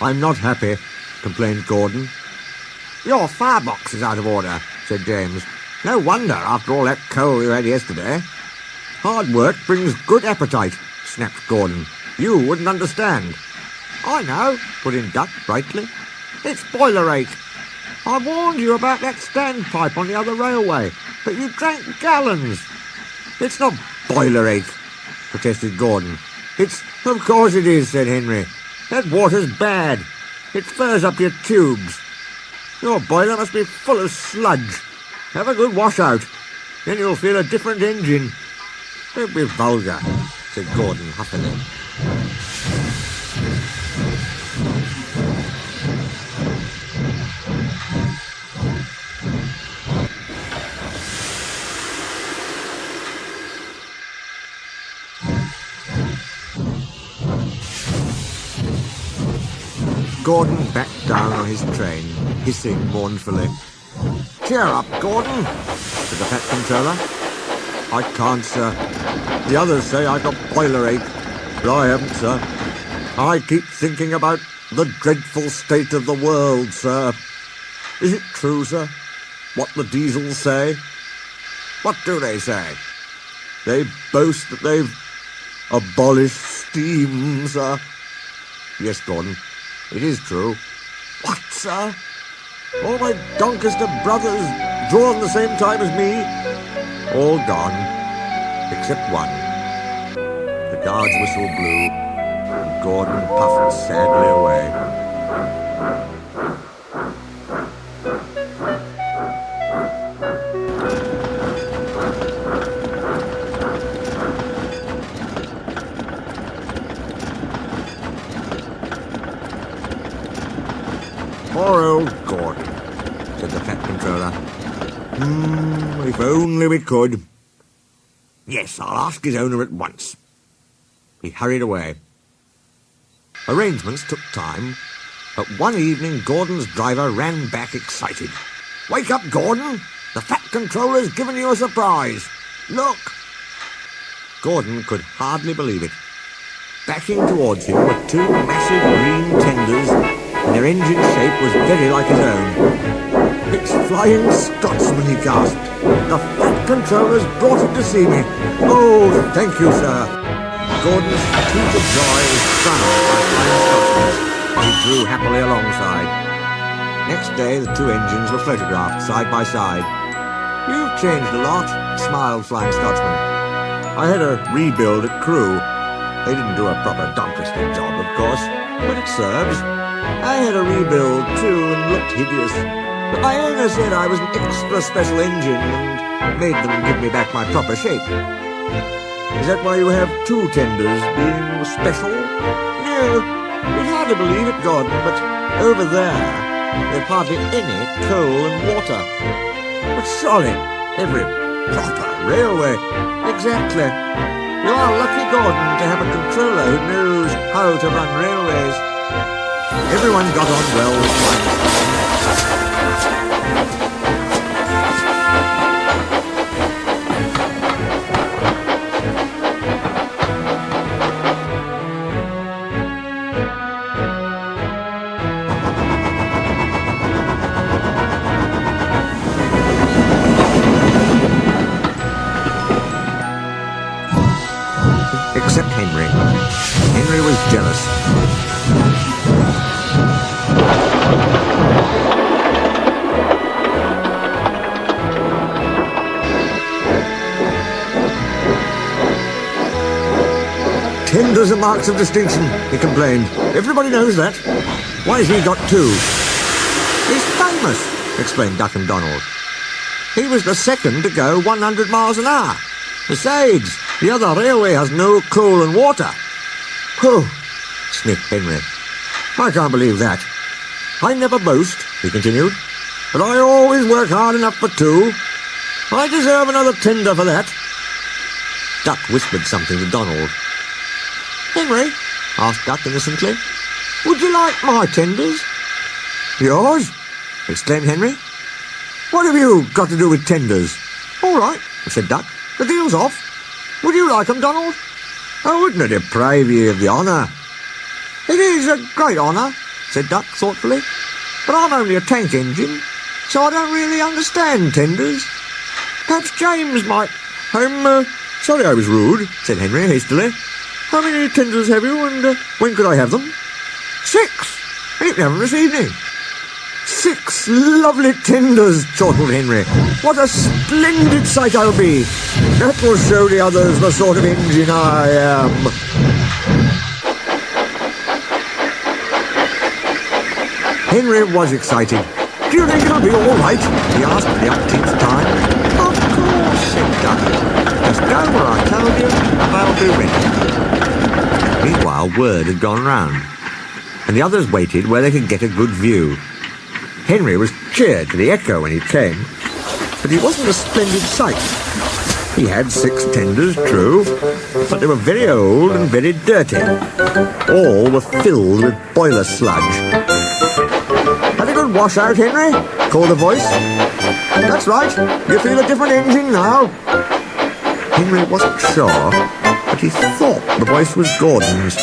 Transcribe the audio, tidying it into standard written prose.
I'm not happy, complained Gordon. Your firebox is out of order, said James. No wonder, after all that coal you had yesterday. Hard work brings good appetite, snapped Gordon. You wouldn't understand. I know, put in Duck brightly. It's boiler rate. I warned you about that standpipe on the other railway, but you drank gallons. It's not boiler rate, protested Gordon. Of course it is, said Henry. That water's bad. It furs up your tubes. Your boiler must be full of sludge. Have a good washout. Then you'll feel a different engine. Don't be vulgar, said Gordon huffily. Gordon backed down on his train, hissing mournfully. Cheer up, Gordon, said the Fat Controller. I can't, sir. The others say I got boiler ache, but I haven't, sir. I keep thinking about the dreadful state of the world, sir. Is it true, sir, what the diesels say? What do they say? They boast that they've abolished steam, sir. Yes, Gordon. It is true. What, sir? All my Doncaster brothers drawn the same time as me? All gone, except one. The guard's whistle blew, and Gordon puffed sadly away. Poor old Gordon, said the Fat Controller. If only we could. Yes, I'll ask his owner at once. He hurried away. Arrangements took time, but one evening Gordon's driver ran back excited. Wake up, Gordon! The Fat Controller's given you a surprise. Look! Gordon could hardly believe it. Backing towards him were two massive green tenders, and their engine shape was very like his own. It's Flying Scotsman, he gasped. The Fat Controller's brought him to see me. Oh, thank you, sir. Gordon's toot of joy was drowned by Flying Scotsman, and he drew happily alongside. Next day, the two engines were photographed side by side. You've changed a lot, smiled Flying Scotsman. I had a rebuild at Crewe. They didn't do a proper Doncaster job, of course, but it serves. I had a rebuild, too, and looked hideous. But my owner said I was an extra special engine and made them give me back my proper shape. Is that why you have two tenders, being special? No, you'd hardly believe it, Gordon, but over there, there's hardly any coal and water. But surely, every proper railway. Exactly. You are lucky, Gordon, to have a controller who knows how to run railways. Everyone got on well with Flying Scotsman. Except Henry. Henry was jealous. Tenders are marks of distinction, he complained. Everybody knows that. Why has he got two? He's famous, explained Duck and Donald. He was the second to go 100 miles an hour. Besides, the other railway has no coal and water. Whew, sniffed Henry. I can't believe that. I never boast, he continued, but I always work hard enough for two. I deserve another tender for that. Duck whispered something to Donald. Henry, asked Duck innocently, would you like my tenders? Yours? Exclaimed Henry. What have you got to do with tenders? All right, said Duck. The deal's off. Would you like 'em, Donald? I wouldn't deprive you of the honour. It is a great honour, said Duck thoughtfully. "But I'm only a tank engine, so I don't really understand tenders. Perhaps James might—" sorry I was rude," said Henry hastily. "How many tenders have you, and when could I have them?" "6, and you can have them this evening." "6 lovely tenders," chortled Henry. "What a splendid sight I'll be. That will show the others the sort of engine I am." Henry was excited. "Do you think it'll be all right?" he asked for the umpteenth time. "Of course," said Duck. "Just go where I tell you, and they'll be ready." Meanwhile, word had gone round, and the others waited where they could get a good view. Henry was cheered to the echo when he came, but he wasn't a splendid sight. He had 6 tenders, true, but they were very old and very dirty. All were filled with boiler sludge. "Had a good wash out, Henry?" called a voice. "That's right. You feel a different engine now." Henry wasn't sure, but he thought the voice was Gordon's.